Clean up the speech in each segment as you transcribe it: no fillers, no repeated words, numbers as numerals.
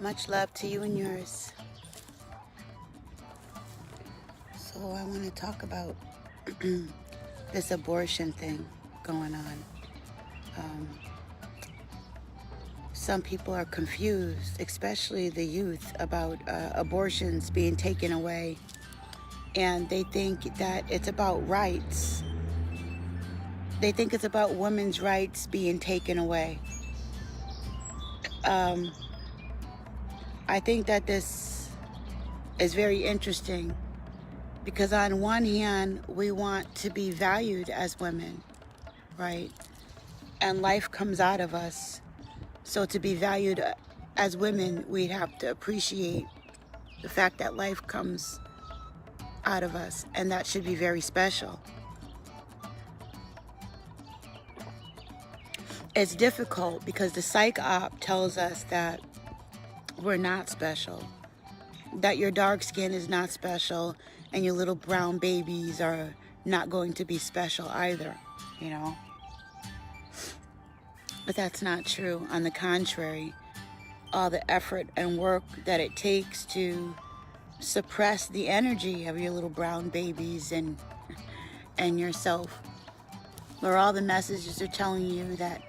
Much love to you and yours. So I want to talk about this abortion thing going on. Some people are confused, especially the youth, about abortions being taken away. And they think that it's about rights. They think it's about women's rights being taken away. I think that this is very interesting because on one hand, we want to be valued as women, right? And life comes out of us. So to be valued as women, we have to appreciate the fact that life comes out of us, and that should be very special. It's difficult because the psych op tells us that we're not special, that your dark skin is not special, and your little brown babies are not going to be special either, you know? But that's not true. On the contrary, all the effort and work that it takes to suppress the energy of your little brown babies and yourself, where all the messages are telling you that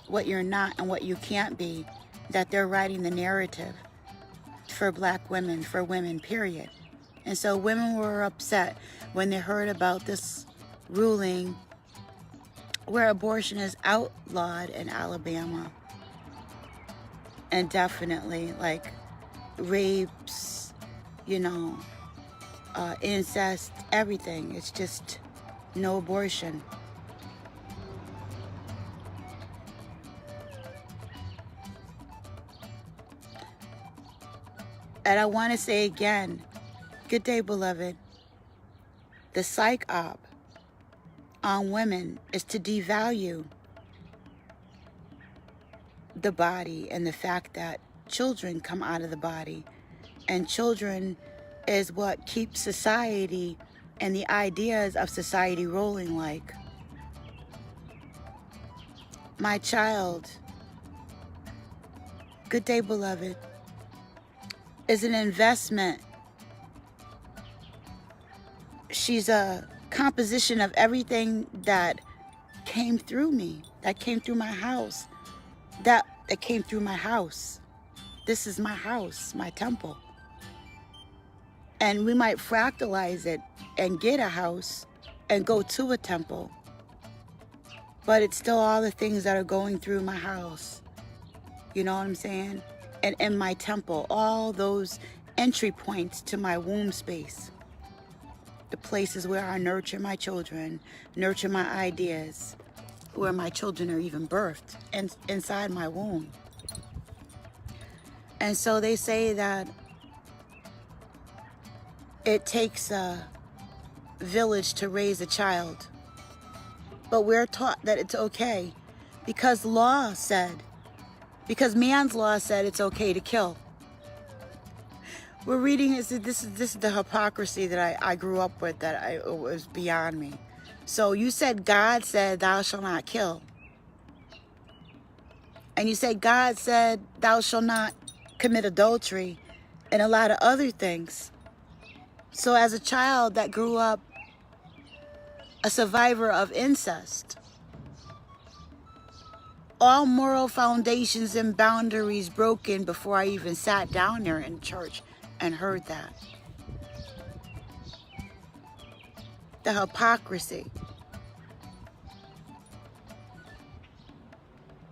what you're not and what you can't be, that they're writing the narrative for black women, for women, period. And so women were upset when they heard about this ruling where abortion is outlawed in Alabama. And definitely, like, rapes, you know, incest, everything. It's just no abortion. And I want to say again, good day, beloved. The psych op on women is to devalue the body and the fact that children come out of the body, and children is what keeps society and the ideas of society rolling. Like, my child, good day, beloved, is an investment. She's a composition of everything that came through me, that came through my house, that came through my house. This is my house, my temple. And we might fractalize it and get a house and go to a temple, but it's still all the things that are going through my house. You know what I'm saying? And in my temple, all those entry points to my womb space, the places where I nurture my children, nurture my ideas, where my children are even birthed, and inside my womb. And so they say that it takes a village to raise a child. But we're taught that it's okay because man's law said it's okay to kill. We're reading this is the hypocrisy that I grew up with, that it was beyond me. So you said God said thou shalt not kill. And you said God said thou shalt not commit adultery and a lot of other things. So as a child that grew up a survivor of incest, all moral foundations and boundaries broken before I even sat down there in church and heard that. The hypocrisy.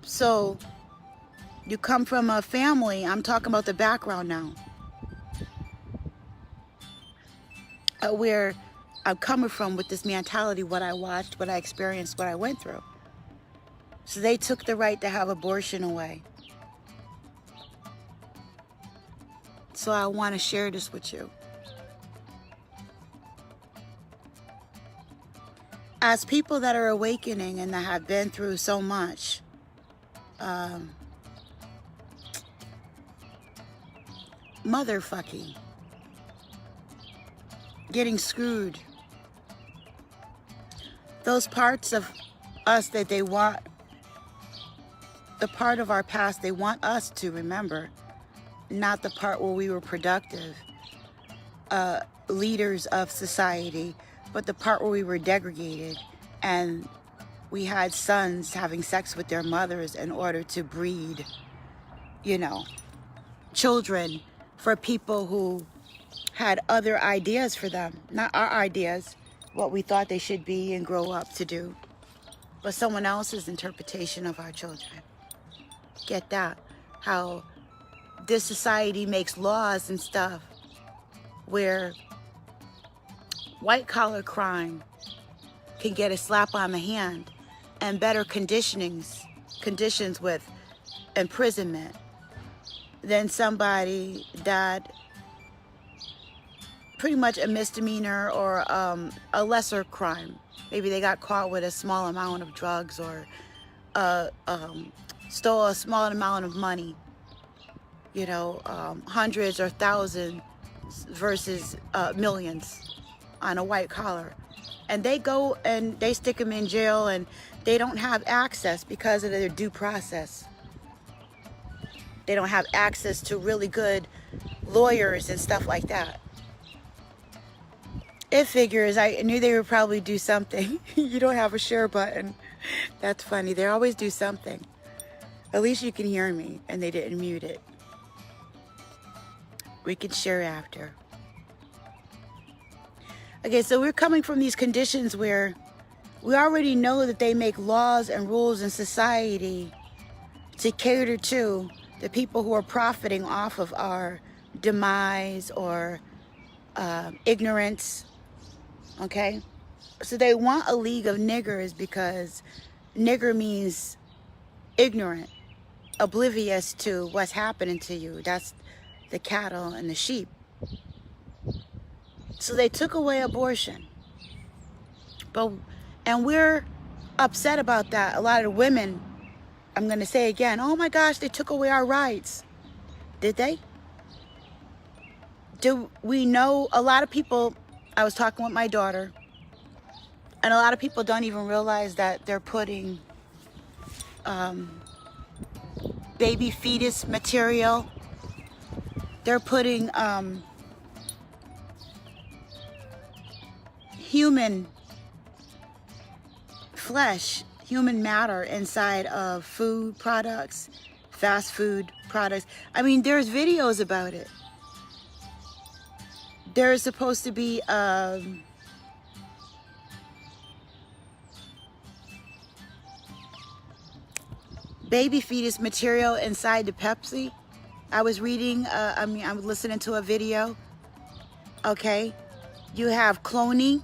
So you come from a family, I'm talking about the background now, where I'm coming from with this mentality, what I watched, what I experienced, what I went through. So they took the right to have abortion away. So I want to share this with you. As people that are awakening and that have been through so much, motherfucking, getting screwed, those parts of us that they want, the part of our past they want us to remember, not the part where we were productive leaders of society, but the part where we were degraded and we had sons having sex with their mothers in order to breed, you know, children for people who had other ideas for them, not our ideas, what we thought they should be and grow up to do, but someone else's interpretation of our children. Get that? How this society makes laws and stuff where white collar crime can get a slap on the hand and better conditions with imprisonment than somebody that pretty much a misdemeanor or a lesser crime. Maybe they got caught with a small amount of drugs or stole a small amount of money, you know, hundreds or thousands versus millions on a white collar. And they go and they stick them in jail and they don't have access because of their due process. They don't have access to really good lawyers and stuff like that. It figures, I knew they would probably do something. You don't have a share button. That's funny. They always do something. At least you can hear me and they didn't mute it. We can share after. Okay, so we're coming from these conditions where we already know that they make laws and rules in society to cater to the people who are profiting off of our demise or ignorance, okay? So they want a league of niggers because nigger means ignorant, oblivious to what's happening to you. That's the cattle and the sheep. So they took away abortion. And we're upset about that. A lot of women, I'm going to say again, oh my gosh, they took away our rights. Did they? Do we know? A lot of people, I was talking with my daughter, and a lot of people don't even realize that they're putting baby fetus material. They're putting human flesh, human matter inside of food products, fast food products. I mean, there's videos about it. There's supposed to be baby fetus material inside the Pepsi. I was reading, I was listening to a video. Okay, you have cloning.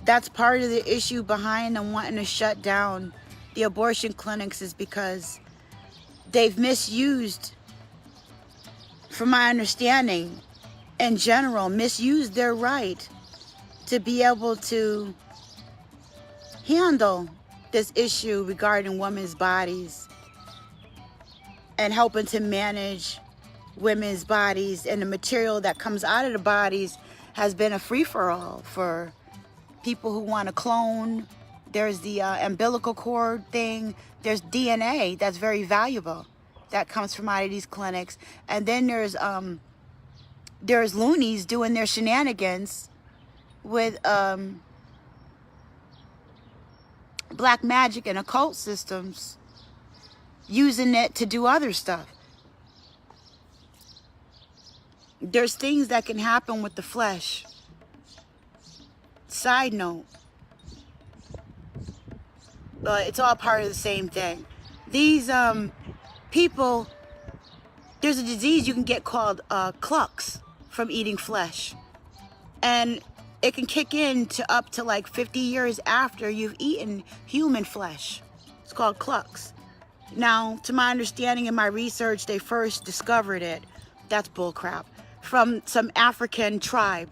That's part of the issue behind them wanting to shut down the abortion clinics, is because they've misused, from my understanding, in general, misused their right to be able to handle this issue regarding women's bodies and helping to manage women's bodies, and the material that comes out of the bodies has been a free-for-all for people who want to clone. There's the umbilical cord thing. There's DNA that's very valuable that comes from out of these clinics. And then there's loonies doing their shenanigans with black magic and occult systems, using it to do other stuff. There's things that can happen with the flesh. Side note, but it's all part of the same thing. These people, there's a disease you can get called clucks from eating flesh, and it can kick in to up to like 50 years after you've eaten human flesh. It's called clucks. Now, to my understanding in my research, they first discovered it, that's bullcrap, from some African tribe.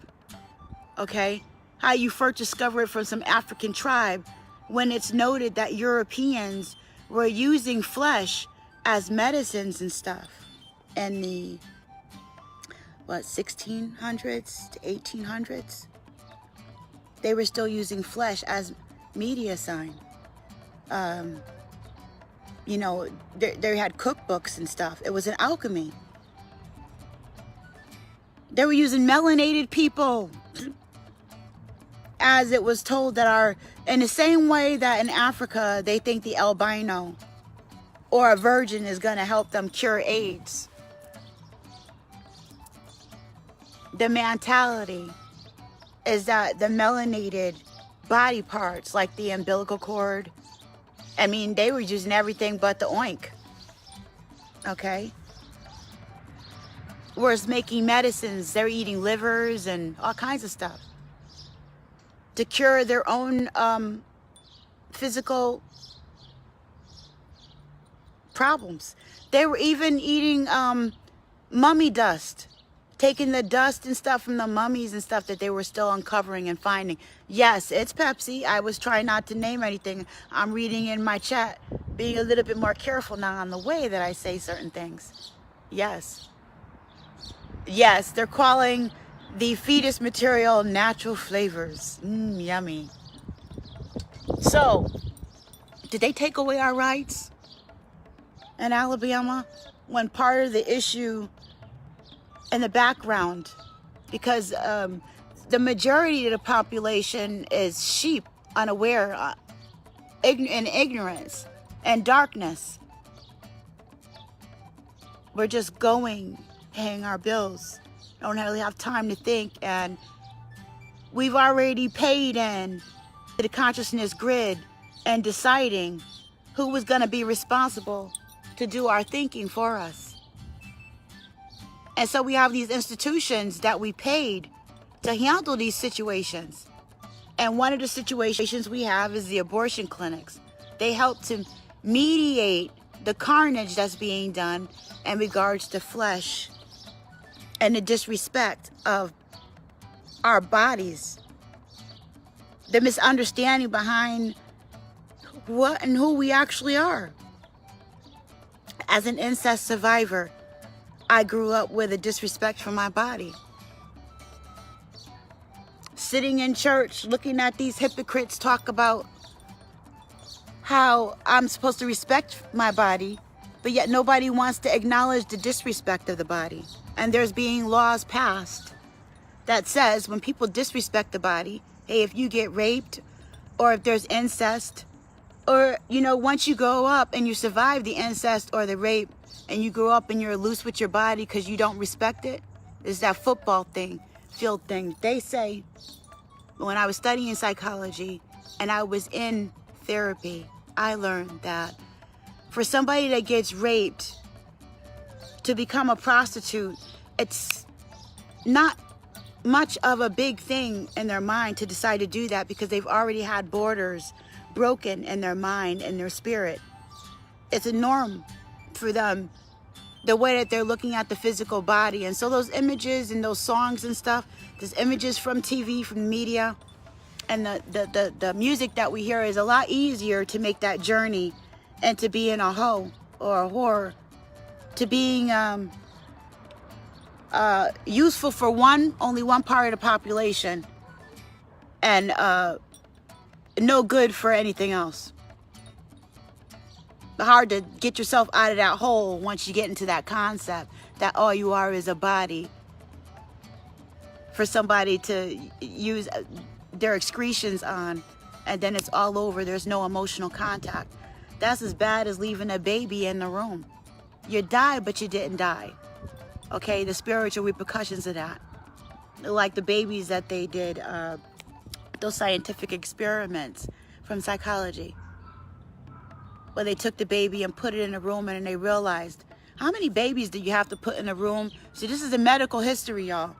Okay, how you first discover it from some African tribe, when it's noted that Europeans were using flesh as medicines and stuff in the 1600s to 1800s. They were still using flesh as media sign. You know, they had cookbooks and stuff. It was an alchemy. They were using melanated people, as it was told that are, in the same way that in Africa, they think the albino or a virgin is going to help them cure AIDS. The mentality is that the melanated body parts, like the umbilical cord, I mean, they were using everything but the oink. Okay? Whereas making medicines, they're eating livers and all kinds of stuff to cure their own physical problems. They were even eating mummy dust, taking the dust and stuff from the mummies and stuff that they were still uncovering and finding. Yes, it's Pepsi. I was trying not to name anything. I'm reading in my chat, being a little bit more careful now on the way that I say certain things. Yes. Yes, they're calling the fetus material natural flavors. Yummy. So, did they take away our rights in Alabama when part of the issue in the background, because the majority of the population is sheep, unaware, in ignorance and darkness. We're just going, paying our bills, don't really have time to think, and we've already paid in to the consciousness grid and deciding who was going to be responsible to do our thinking for us. And so we have these institutions that we paid to handle these situations. And one of the situations we have is the abortion clinics. They help to mediate the carnage that's being done in regards to flesh and the disrespect of our bodies. The misunderstanding behind what and who we actually are. As an incest survivor, I grew up with a disrespect for my body. Sitting in church, looking at these hypocrites talk about how I'm supposed to respect my body, but yet nobody wants to acknowledge the disrespect of the body. And there's being laws passed that says when people disrespect the body, hey, if you get raped or if there's incest, or, you know, once you grow up and you survive the incest or the rape and you grow up and you're loose with your body because you don't respect it, it's that football thing, field thing. They say, when I was studying psychology and I was in therapy, I learned that for somebody that gets raped to become a prostitute, it's not much of a big thing in their mind to decide to do that because they've already had borders broken in their mind and their spirit. It's a norm for them, the way that they're looking at the physical body. And so those images and those songs and stuff, there's images from TV, from media, and the music that we hear is a lot easier to make that journey and to being a hoe or a whore, to being useful for only one part of the population, and no good for anything else. Hard to get yourself out of that hole once you get into that concept that all you are is a body for somebody to use their excretions on, and then it's all over. There's no emotional contact. That's as bad as leaving a baby in the room. You died, but you didn't die. Okay, the spiritual repercussions of that. Like the babies that they did, those scientific experiments from psychology, where they took the baby and put it in a room and they realized, how many babies do you have to put in a room? See, this is a medical history, y'all,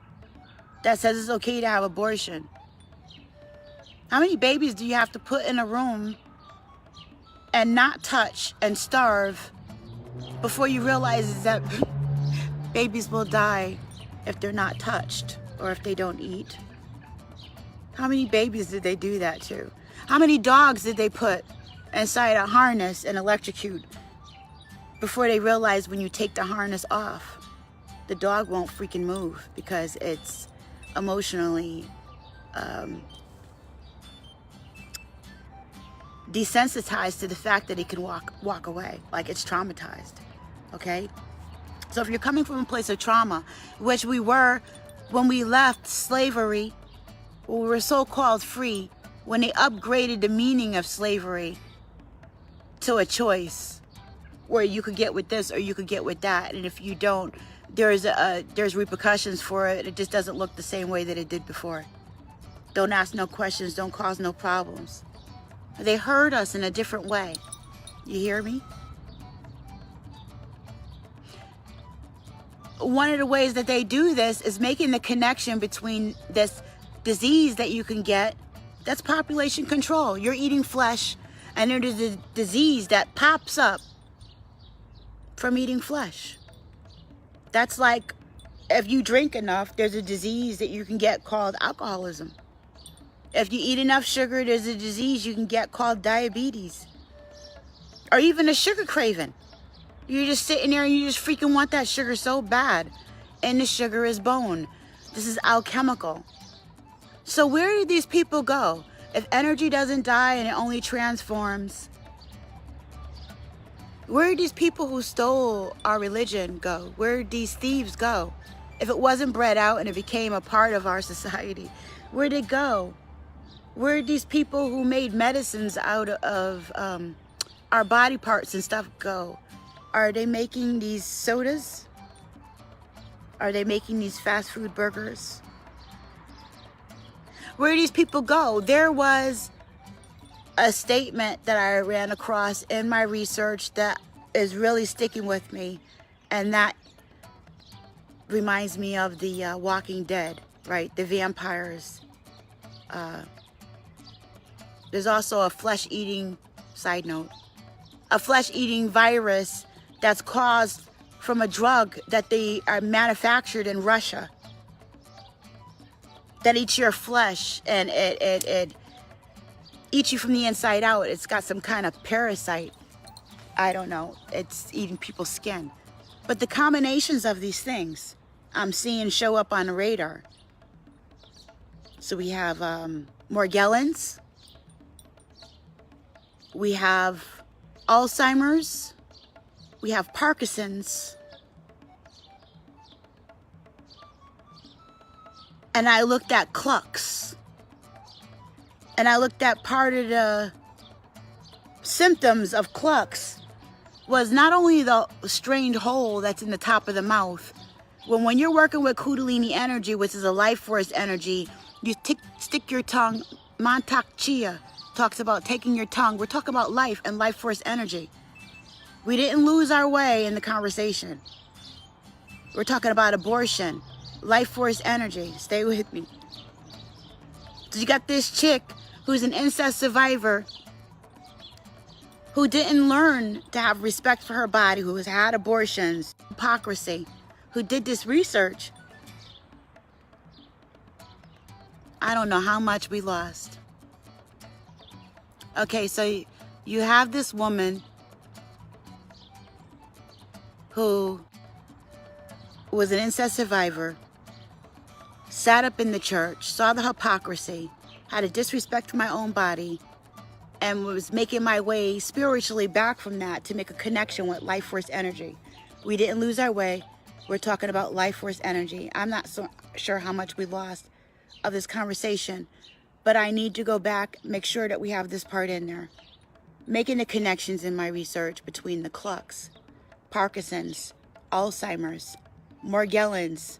that says it's okay to have abortion. How many babies do you have to put in a room and not touch and starve before you realize that babies will die if they're not touched or if they don't eat? How many babies did they do that to? How many dogs did they put inside a harness and electrocute before they realize when you take the harness off, the dog won't freaking move because it's emotionally desensitized to the fact that it can walk away, like it's traumatized, okay? So if you're coming from a place of trauma, which we were when we left slavery, we were so-called free, when they upgraded the meaning of slavery to a choice where you could get with this or you could get with that, and if you don't, there's repercussions for it. It just doesn't look the same way that it did before. Don't ask no questions, don't cause no problems. They hurt us in a different way. You hear me? One of the ways that they do this is making the connection between this disease that you can get, that's population control. You're eating flesh, and there's a disease that pops up from eating flesh. That's like if you drink enough, there's a disease that you can get called alcoholism. If you eat enough sugar, there's a disease you can get called diabetes. Or even a sugar craving. You're just sitting there and you just freaking want that sugar so bad. And the sugar is bone. This is alchemical. So where do these people go? If energy doesn't die and it only transforms, where did these people who stole our religion go? Where did these thieves go? If it wasn't bred out and it became a part of our society, where'd it go? Where did these people who made medicines out of our body parts and stuff go? Are they making these sodas? Are they making these fast food burgers? Where do these people go? There was a statement that I ran across in my research that is really sticking with me, and that reminds me of the Walking Dead, right? The vampires. There's also a flesh-eating, side note, a flesh-eating virus that's caused from a drug that they are manufactured in Russia that eats your flesh, and it eats you from the inside out. It's got some kind of parasite. I don't know. It's eating people's skin. But the combinations of these things I'm seeing show up on the radar. So we have Morgellons. We have Alzheimer's. We have Parkinson's. And I looked at Clucks. And I looked at part of the symptoms of Clucks was not only the strained hole that's in the top of the mouth. When you're working with Kundalini energy, which is a life force energy, you stick your tongue. Mantak Chia talks about taking your tongue. We're talking about life and life force energy. We didn't lose our way in the conversation. We're talking about abortion, life force energy. Stay with me. So you got this chick who's an incest survivor who didn't learn to have respect for her body, who has had abortions, hypocrisy, who did this research. I don't know how much we lost. Okay, so you have this woman who was an incest survivor, sat up in the church, saw the hypocrisy, had a disrespect for my own body, and was making my way spiritually back from that to make a connection with life force energy. We didn't lose our way. We're talking about life force energy. I'm not so sure how much we lost of this conversation, but I need to go back, make sure that we have this part in there. Making the connections in my research between the Clucks, Parkinson's, Alzheimer's, Morgellons,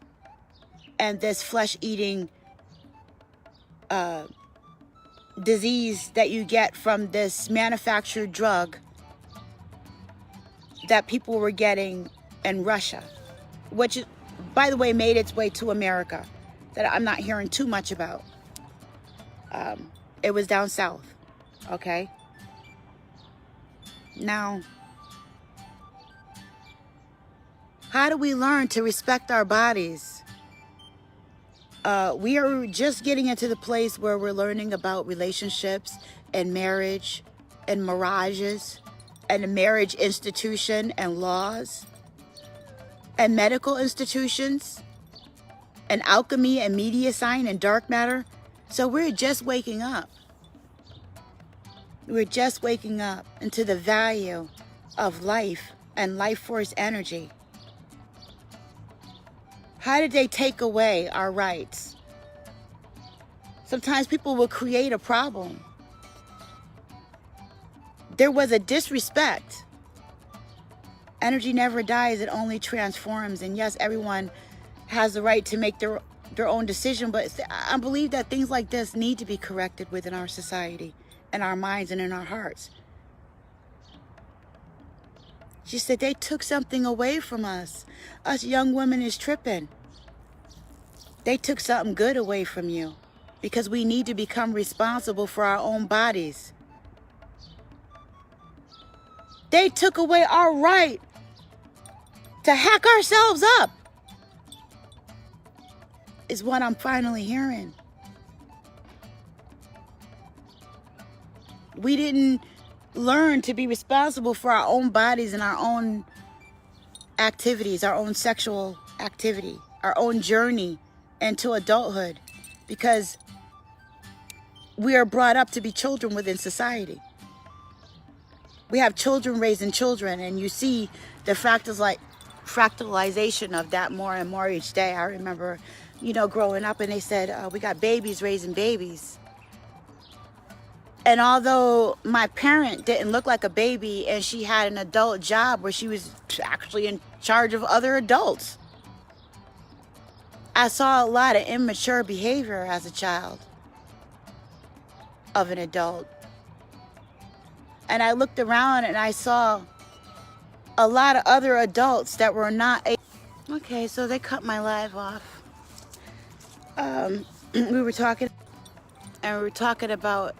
and this flesh-eating disease that you get from this manufactured drug that people were getting in Russia, which, by the way, made its way to America, that I'm not hearing too much about. It was down south, okay? Now, how do we learn to respect our bodies? We are just getting into the place where we're learning about relationships and marriage and mirages and the marriage institution and laws and medical institutions and alchemy and media sign and dark matter. So we're just waking up. We're just waking up into the value of life and life force energy. How did they take away our rights? Sometimes people will create a problem. There was a disrespect. Energy never dies, it only transforms. And yes, everyone has the right to make their own decision, but I believe that things like this need to be corrected within our society, in our minds and in our hearts. She said, they took something away from us. Us young women is tripping. They took something good away from you because we need to become responsible for our own bodies. They took away our right to hack ourselves up, is what I'm finally hearing. We didn't learn to be responsible for our own bodies and our own activities, our own sexual activity, our own journey into adulthood, because we are brought up to be children within society. We have children raising children, and you see the fractalization of that more and more each day. I remember, growing up, and they said, we got babies raising babies. And although my parent didn't look like a baby, and she had an adult job where she was actually in charge of other adults, I saw a lot of immature behavior as a child of an adult. And I looked around and I saw a lot of other adults that were not okay, so they cut my live off. We were talking about,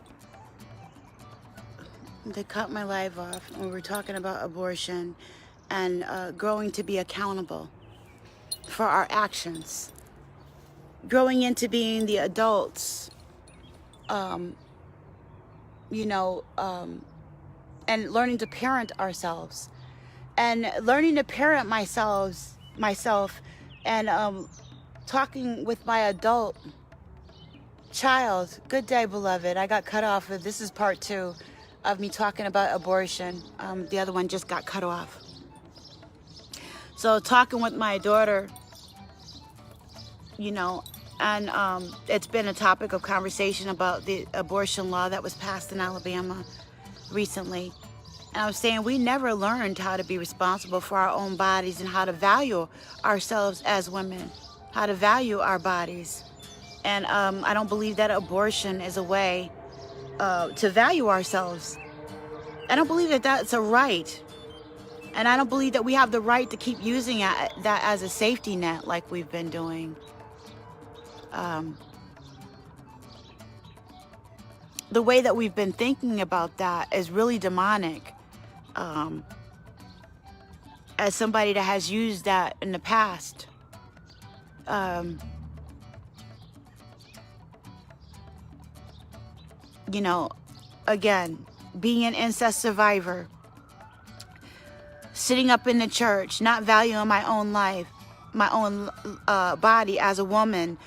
they cut my live off, and we were talking about abortion and growing to be accountable for our actions. Growing into being the adults, and learning to parent ourselves, and learning to parent myself, and talking with my adult child. Good day, beloved. I got cut off. This is part 2 of me talking about abortion. The other one just got cut off. So talking with my daughter, and it's been a topic of conversation about the abortion law that was passed in Alabama recently. And I was saying we never learned how to be responsible for our own bodies and how to value ourselves as women, how to value our bodies. And I don't believe that abortion is a way to value ourselves. I don't believe that that's a right. And I don't believe that we have the right to keep using that as a safety net like we've been doing. The way that we've been thinking about that is really demonic. As somebody that has used that in the past, again, being an incest survivor, sitting up in the church, not valuing my own life, my own body as a woman,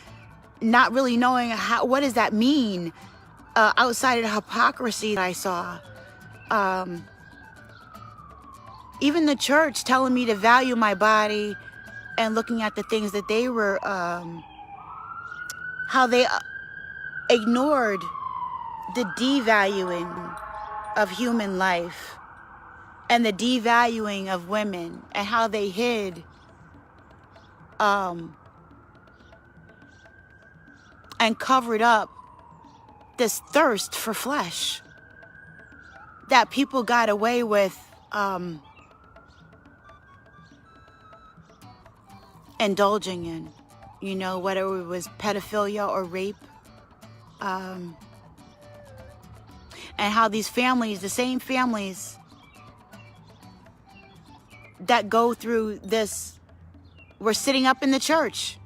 not really knowing what does that mean, outside of the hypocrisy that I saw. Even the church telling me to value my body, and looking at the things that they were, how they ignored the devaluing of human life and the devaluing of women, and how they hid and covered up this thirst for flesh that people got away with indulging in, whether it was pedophilia or rape, and how these families, the same families that go through this, were sitting up in the church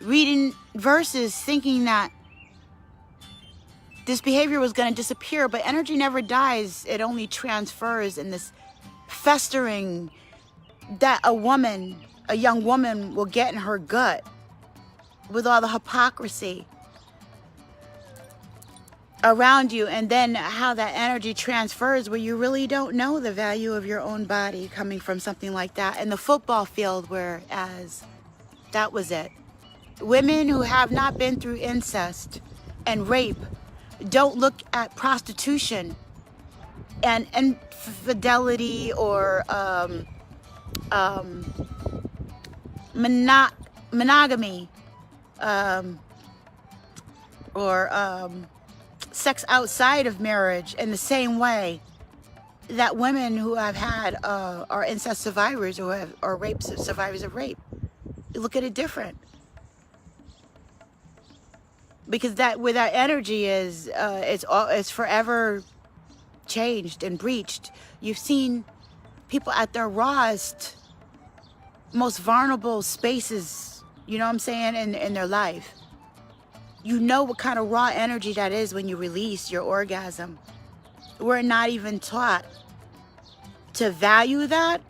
reading verses thinking that this behavior was going to disappear, but energy never dies. It only transfers in this festering that a young woman will get in her gut with all the hypocrisy. around you, and then how that energy transfers where you really don't know the value of your own body coming from something like that. In the football field, whereas that was it. Women who have not been through incest and rape don't look at prostitution and infidelity or monogamy or sex outside of marriage in the same way that women who have had are incest survivors or rape survivors of rape. You look at it different, because that where that energy is, it's forever changed and breached. You've seen people at their rawest, most vulnerable spaces, you know what I'm saying, in their life. You know what kind of raw energy that is when you release your orgasm. We're not even taught to value that.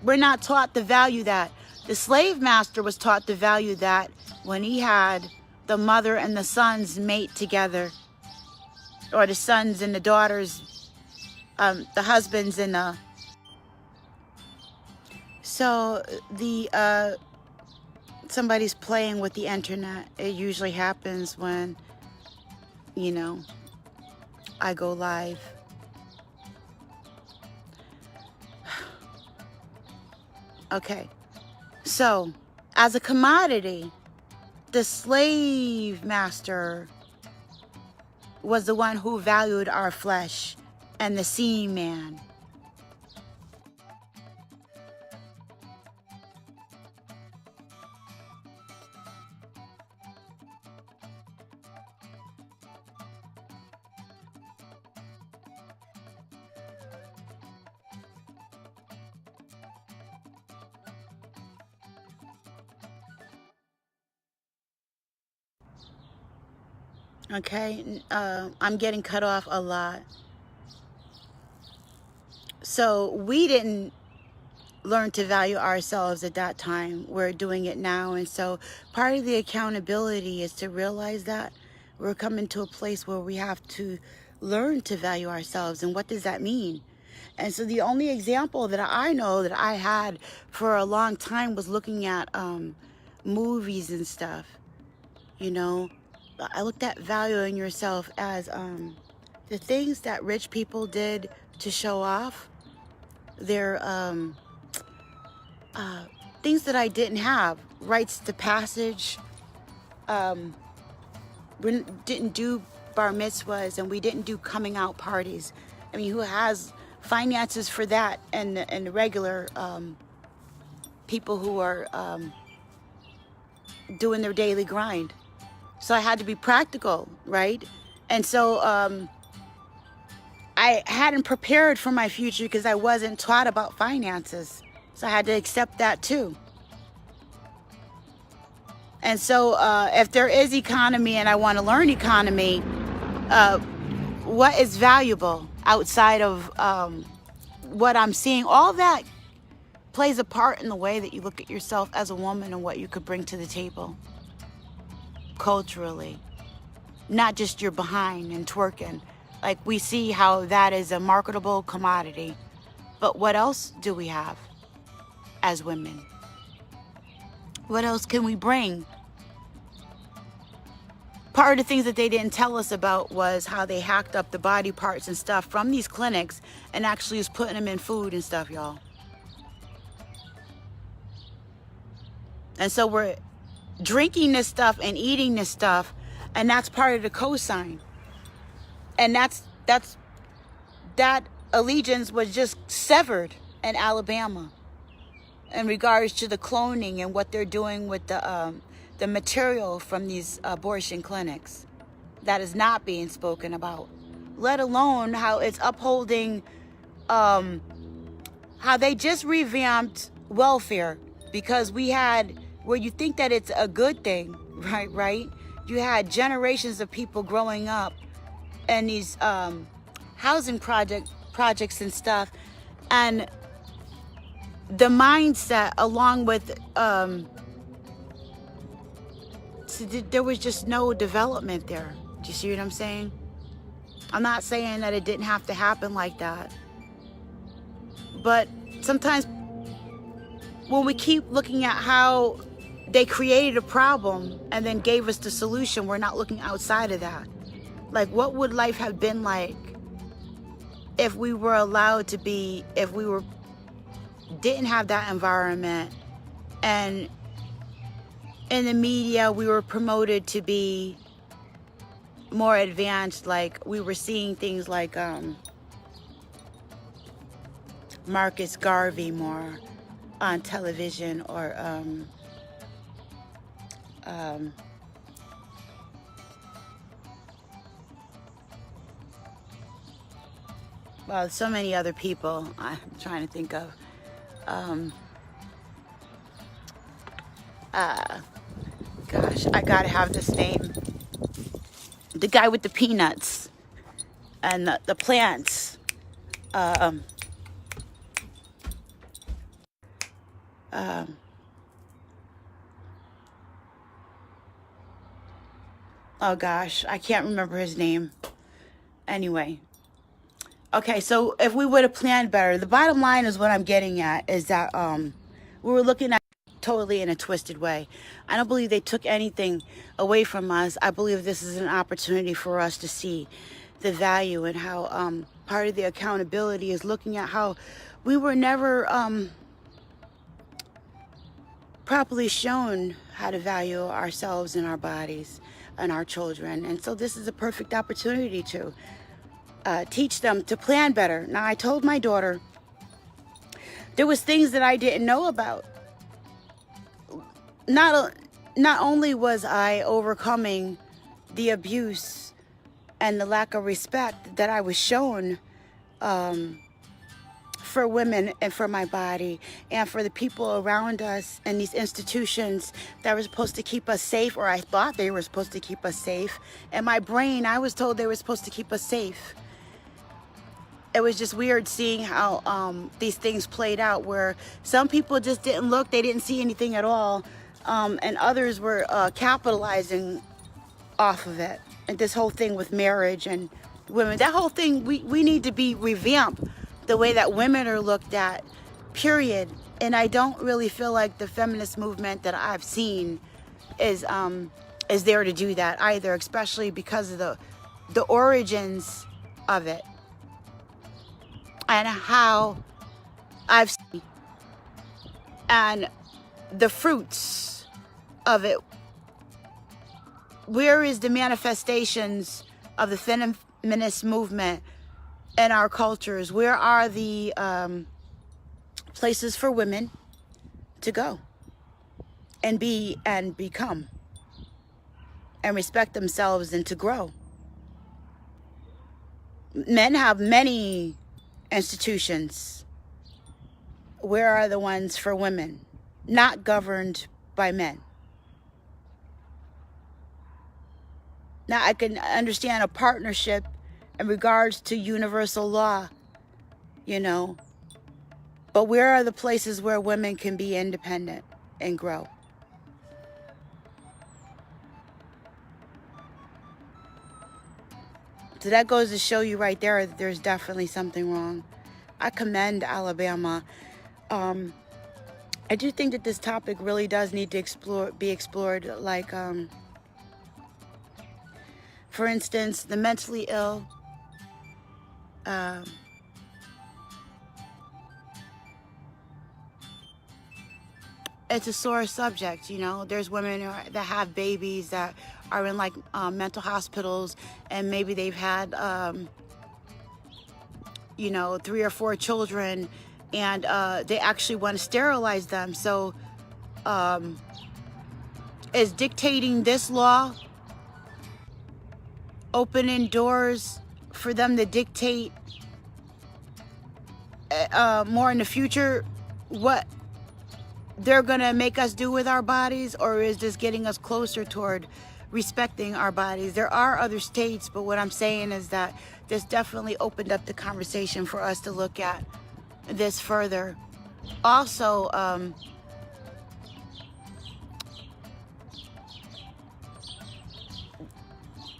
We're not taught to value that. The slave master was taught to value that when he had the mother and the sons mate together, or the sons and the daughters, the husbands and the... So the somebody's playing with the internet. It usually happens when, you know, I go live. Okay, so as a commodity, the slave master was the one who valued our flesh and the seaman. Okay, I'm getting cut off a lot. So we didn't learn to value ourselves at that time. We're doing it now. And so part of the accountability is to realize that we're coming to a place where we have to learn to value ourselves. And what does that mean? And so the only example that I know that I had for a long time was looking at movies and stuff, you know. I looked at valuing yourself as the things that rich people did to show off. They're things that I didn't have. Rites to passage. We didn't do bar mitzvahs, and we didn't do coming out parties. I mean, who has finances for that? And the regular people who are doing their daily grind. So I had to be practical, right? And so I hadn't prepared for my future because I wasn't taught about finances. So I had to accept that too. And so if there is economy and I want to learn economy, what is valuable outside of what I'm seeing? All that plays a part in the way that you look at yourself as a woman and what you could bring to the table. Culturally, not just your behind and twerking. Like, we see how that is a marketable commodity, but what else do we have as women? What else can we bring? Part of the things that they didn't tell us about was how they hacked up the body parts and stuff from these clinics and actually was putting them in food and stuff, y'all. And so we're drinking this stuff and eating this stuff, and that's part of the cosign. And that allegiance was just severed in Alabama in regards to the cloning and what they're doing with the material from these abortion clinics. That is not being spoken about, let alone how it's upholding how they just revamped welfare, because we had, where you think that it's a good thing, right? You had generations of people growing up in these housing projects and stuff, and the mindset, along with there was just no development there. Do you see what I'm saying? I'm not saying that it didn't have to happen like that. But sometimes when we keep looking at how they created a problem and then gave us the solution, we're not looking outside of that. Like, what would life have been like if we were allowed to be, if we didn't have that environment, and in the media we were promoted to be more advanced, like we were seeing things like Marcus Garvey more on television, or well, so many other people I'm trying to think of. Gosh, I gotta have this name. The guy with the peanuts and the plants. Oh gosh, I can't remember his name. Anyway. Okay, so if we would have planned better, the bottom line is what I'm getting at is that we were looking at it totally in a twisted way. I don't believe they took anything away from us. I believe this is an opportunity for us to see the value, and how part of the accountability is looking at how we were never properly shown how to value ourselves and our bodies and our children. And so this is a perfect opportunity to teach them to plan better. Now, I told my daughter there was things that I didn't know about. Not only was I overcoming the abuse and the lack of respect that I was shown for women and for my body and for the people around us and these institutions that were supposed to keep us safe, or I thought they were supposed to keep us safe. In my brain, I was told they were supposed to keep us safe. It was just weird seeing how these things played out, where some people just didn't look, they didn't see anything at all, and others were capitalizing off of it. And this whole thing with marriage and women, that whole thing, we need to be revamped the way that women are looked at, period. And I don't really feel like the feminist movement that I've seen is there to do that either, especially because of the origins of it and how I've seen and the fruits of it. Where is the manifestations of the feminist movement in our cultures? Where are the places for women to go and be and become and respect themselves and to grow? Men have many institutions. Where are the ones for women, not governed by men? Now, I can understand a partnership in regards to universal law, you know, but where are the places where women can be independent and grow? So that goes to show you right there that there's definitely something wrong. I commend Alabama. I do think that this topic really does need to be explored. Like, for instance, the mentally ill. It's a sore subject, you know. There's women that have babies that are in like mental hospitals, and maybe they've had, you know, 3 or 4 children, and they actually want to sterilize them. So, is dictating this law opening doors for them to dictate more in the future what they're gonna make us do with our bodies, or is this getting us closer toward respecting our bodies? There are other states, but what I'm saying is that this definitely opened up the conversation for us to look at this further. Also,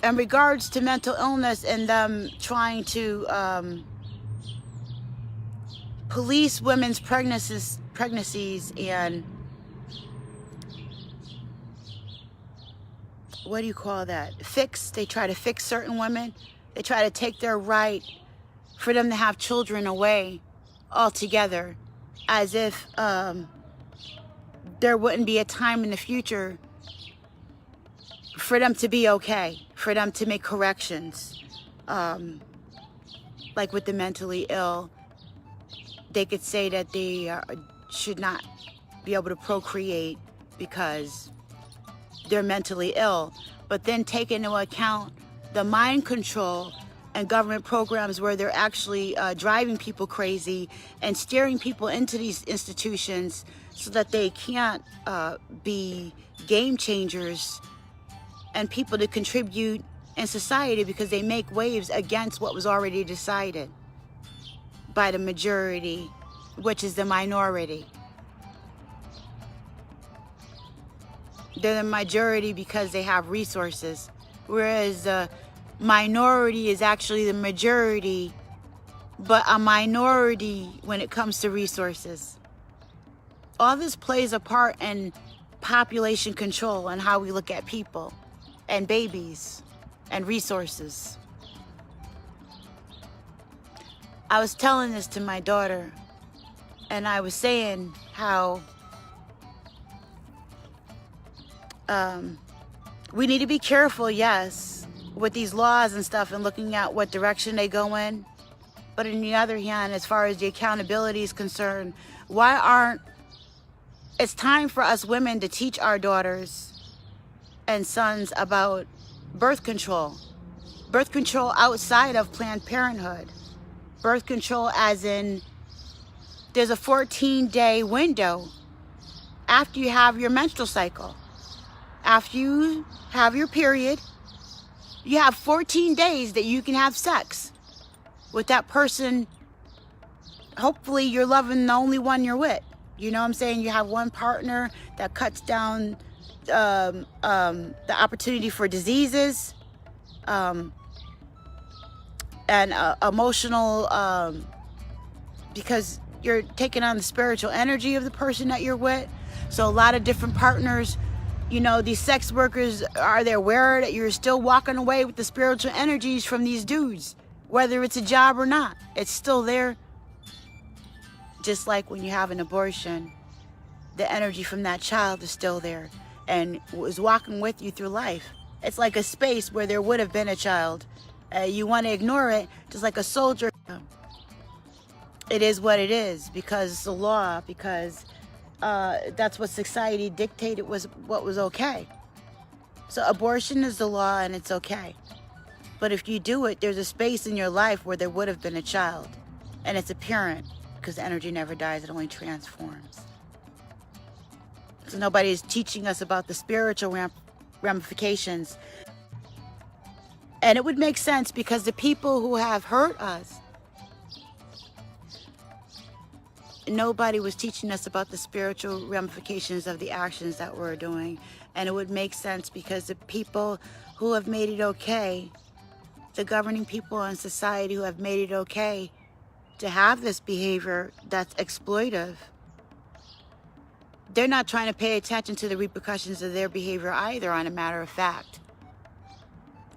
in regards to mental illness and them trying to police women's pregnancies and what do you call that? They try to fix certain women. They try to take their right for them to have children away altogether, as if there wouldn't be a time in the future for them to be okay, for them to make corrections. Like with the mentally ill, they could say that they should not be able to procreate because they're mentally ill, but then take into account the mind control and government programs where they're actually driving people crazy and steering people into these institutions so that they can't be game changers and people to contribute in society, because they make waves against what was already decided by the majority, which is the minority. They're the majority because they have resources, whereas the minority is actually the majority, but a minority when it comes to resources. All this plays a part in population control and how we look at people and babies and resources. I was telling this to my daughter, and I was saying how we need to be careful, yes, with these laws and stuff and looking at what direction they go in. But on the other hand, as far as the accountability is concerned, it's time for us women to teach our daughters and sons about birth control outside of Planned Parenthood. Birth control as in there's a 14-day window after you have your menstrual cycle. After you have your period, you have 14 days that you can have sex with that person. Hopefully you're loving the only one you're with. You know what I'm saying? You have one partner that cuts down the opportunity for diseases and emotional, because you're taking on the spiritual energy of the person that you're with. So a lot of different partners, you know, these sex workers, are they aware that you're still walking away with the spiritual energies from these dudes? Whether it's a job or not, it's still there. Just like when you have an abortion, the energy from that child is still there and was walking with you through life. It's like a space where there would have been a child. You want to ignore it, just like a soldier. It is what it is, because it's the law, because that's what society dictated was what was okay. So abortion is the law and it's okay. But if you do it, there's a space in your life where there would have been a child. And it's apparent, because energy never dies, it only transforms. So nobody is teaching us about the spiritual ramifications. And it would make sense, because the people who have hurt us, nobody was teaching us about the spiritual ramifications of the actions that we're doing. And it would make sense because the people who have made it okay, the governing people in society who have made it okay to have this behavior that's exploitive, they're not trying to pay attention to the repercussions of their behavior either, on a matter of fact.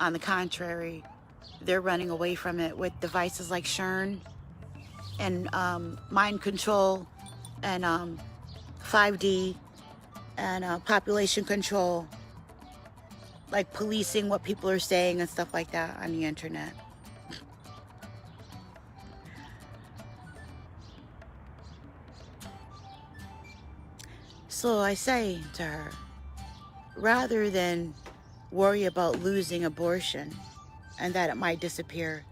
On the contrary, they're running away from it with devices like Shern and mind control and 5D and population control, like policing what people are saying and stuff like that on the internet. So I say to her, rather than worry about losing abortion and that it might disappear,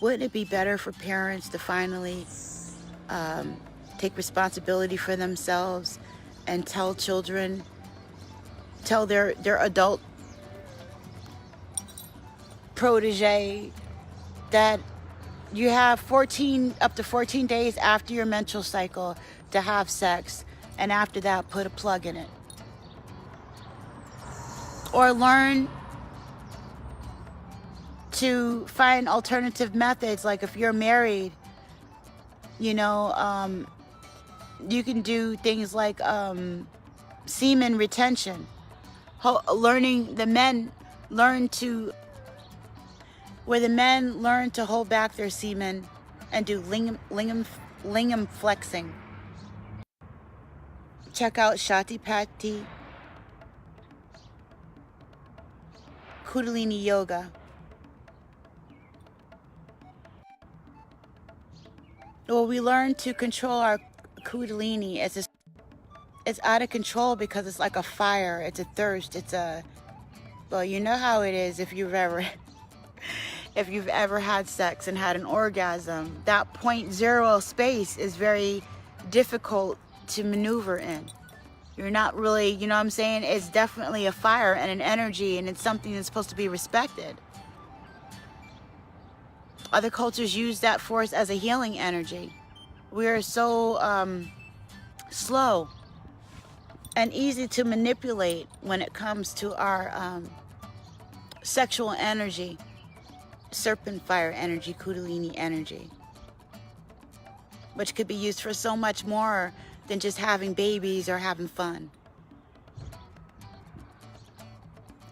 wouldn't it be better for parents to finally take responsibility for themselves and tell their adult protege that you have up to 14 days after your menstrual cycle to have sex, and after that put a plug in it? Or learn to find alternative methods. Like if you're married, you know, you can do things like semen retention. Learning the men learn to, where the men learn to hold back their semen and do lingam flexing. Check out Shatipati Kundalini Yoga. Well, we learn to control our Kundalini. It's out of control because it's like a fire. It's a thirst. Well, you know how it is if you've ever had sex and had an orgasm. That 0.0 space is very difficult to maneuver in. You're not really, you know what I'm saying? It's definitely a fire and an energy, and it's something that's supposed to be respected. Other cultures use that force as a healing energy. We are so slow and easy to manipulate when it comes to our sexual energy, serpent fire energy, Kundalini energy, which could be used for so much more than just having babies or having fun.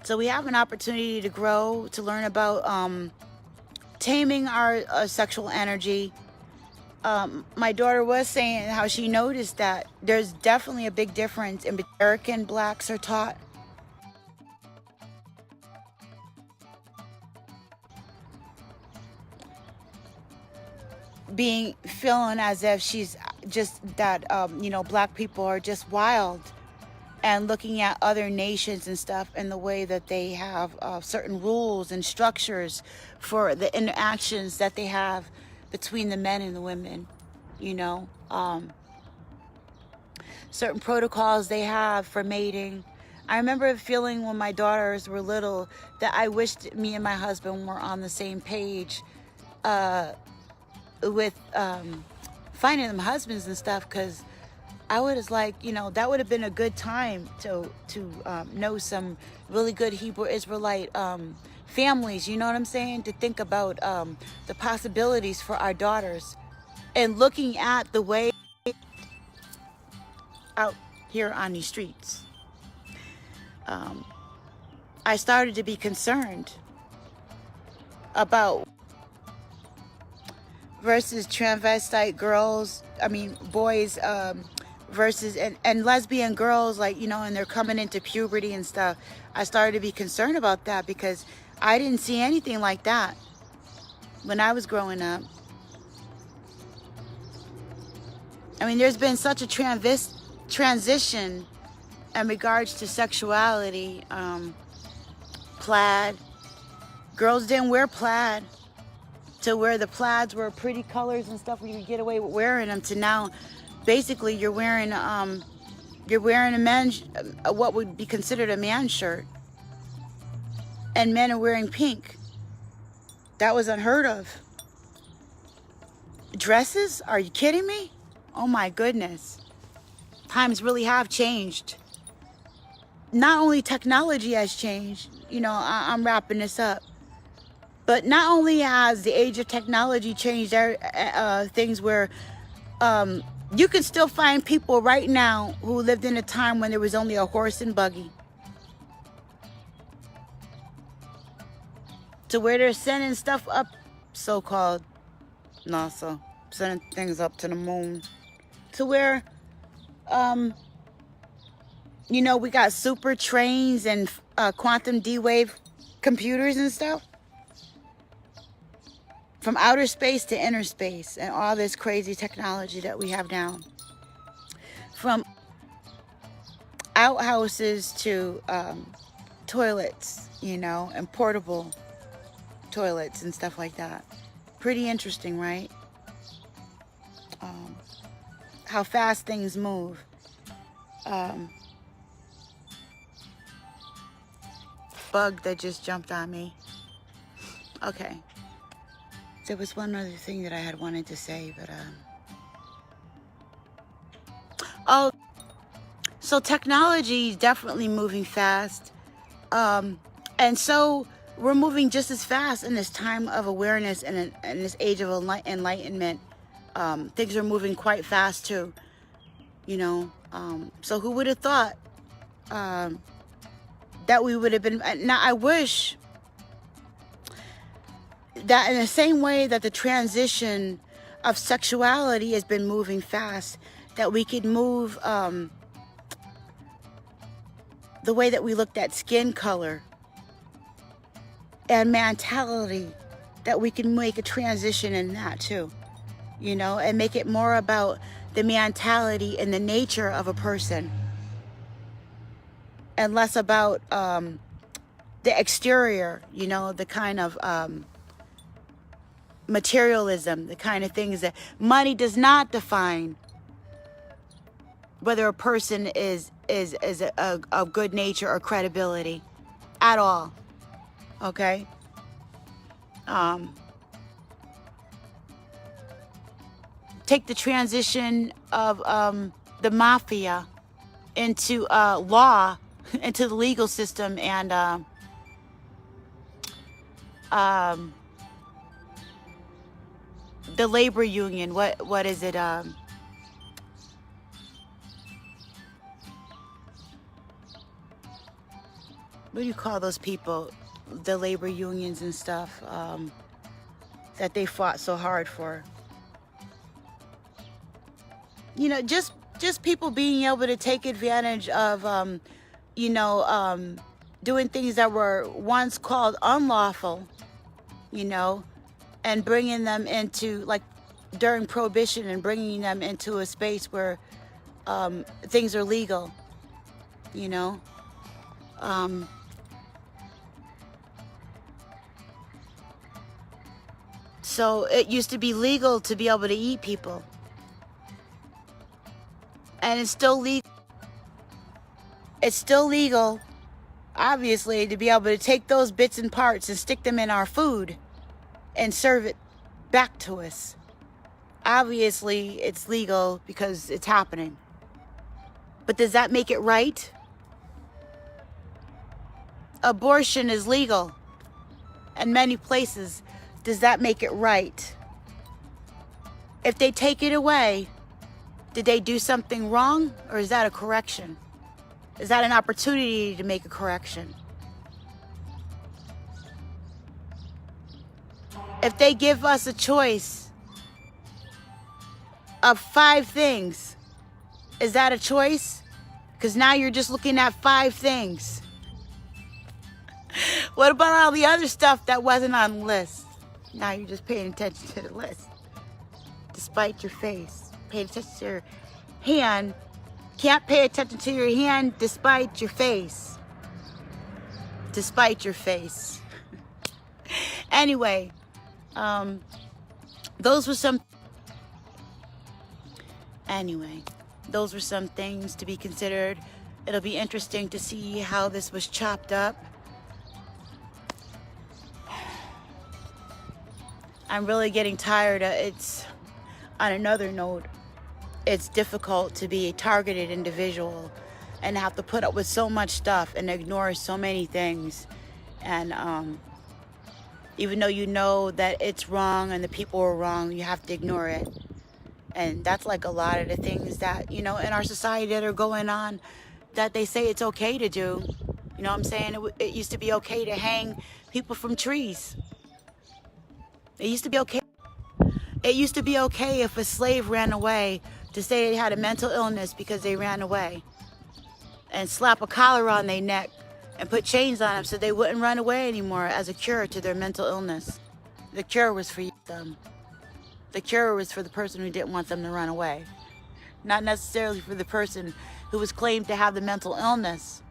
So we have an opportunity to grow, to learn about taming our sexual energy. My daughter was saying how she noticed that there's definitely a big difference in American blacks are taught. Feeling as if she's just that, you know, black people are just wild, and looking at other nations and stuff and the way that they have certain rules and structures for the interactions that they have between the men and the women, you know, certain protocols they have for mating. I remember feeling when my daughters were little that I wished me and my husband were on the same page with finding them husbands and stuff, because I was like, you know, that would have been a good time to know some really good Hebrew Israelite families, you know what I'm saying? To think about the possibilities for our daughters, and looking at the way out here on these streets. I started to be concerned about versus transvestite girls, boys, versus and lesbian girls, like, you know, and they're coming into puberty and stuff. I started to be concerned about that because I didn't see anything like that when I was growing up. I mean, there's been such a transition in regards to sexuality. Plaid. Girls didn't wear plaid, to where the plaids were pretty colors and stuff, where you could get away with wearing them, to now basically you're wearing a man's, what would be considered a man's shirt, and men are wearing pink. That was unheard of. Dresses? Are you kidding me? Oh my goodness. Times really have changed. Not only technology has changed, you know, I'm wrapping this up, but not only has the age of technology changed things where you can still find people right now who lived in a time when there was only a horse and buggy, to where they're sending stuff up, so-called NASA, sending things up to the moon, to where, you know, we got super trains and quantum D-wave computers and stuff. From outer space to inner space, and all this crazy technology that we have now. From outhouses to toilets, you know, and portable toilets and stuff like that. Pretty interesting, right? How fast things move. Bug that just jumped on me. Okay. There was one other thing that I had wanted to say, but oh, so technology is definitely moving fast, and so we're moving just as fast in this time of awareness and in this age of enlightenment. Things are moving quite fast too, you know. So who would have thought that we would have been. Now I wish that in the same way that the transition of sexuality has been moving fast, that we could move the way that we looked at skin color and mentality, that we can make a transition in that too, you know, and make it more about the mentality and the nature of a person and less about the exterior, you know, the kind of materialism, the kind of things that money does not define whether a person is a good nature or credibility at all. Okay. Take the transition of the mafia into law, into the legal system, and the labor union. What is it? What do you call those people? The labor unions and stuff that they fought so hard for. You know, just people being able to take advantage of, you know, doing things that were once called unlawful, you know, and bringing them into, like, during Prohibition, and bringing them into a space where things are legal, you know. So it used to be legal to be able to eat people. And it's still legal. It's still legal, obviously, to be able to take those bits and parts and stick them in our food and serve it back to us. Obviously, it's legal because it's happening. But does that make it right? Abortion is legal in many places. Does that make it right? If they take it away, did they do something wrong, or is that a correction? Is that an opportunity to make a correction? If they give us a choice of 5 things, is that a choice? Because now you're just looking at 5 things. What about all the other stuff that wasn't on the list? Now you're just paying attention to the list. Despite your face. Pay attention to your hand. Can't pay attention to your hand despite your face. Despite your face. Anyway, those were some things to be considered. It'll be interesting to see how this was chopped up. I'm really getting tired of it's. On another note, it's difficult to be a targeted individual and have to put up with so much stuff and ignore so many things. And even though you know that it's wrong and the people are wrong, you have to ignore it. And that's like a lot of the things that, you know, in our society that are going on, that they say it's okay to do. You know what I'm saying? It used to be okay to hang people from trees. It used to be okay. It used to be okay if a slave ran away to say they had a mental illness because they ran away, and slap a collar on their neck and put chains on them so they wouldn't run away anymore as a cure to their mental illness. The cure was for them. The cure was for the person who didn't want them to run away, not necessarily for the person who was claimed to have the mental illness.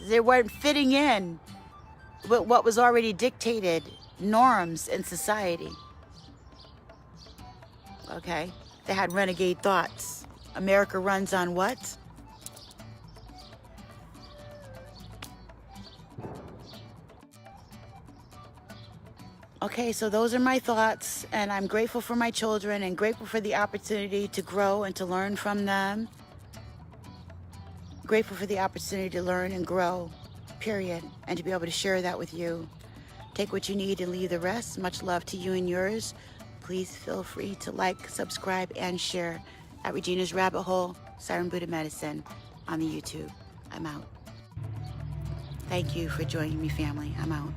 They weren't fitting in with what was already dictated norms in society. Okay? They had renegade thoughts. America runs on what? Okay, so those are my thoughts, and I'm grateful for my children and grateful for the opportunity to grow and to learn from them. Grateful for the opportunity to learn and grow, period, and to be able to share that with you. Take what you need and leave the rest. Much love to you and yours. Please feel free to like, subscribe, and share at Regina's Rabbit Hole, Siren Buddha Medicine on the YouTube. I'm out. Thank you for joining me, family. I'm out.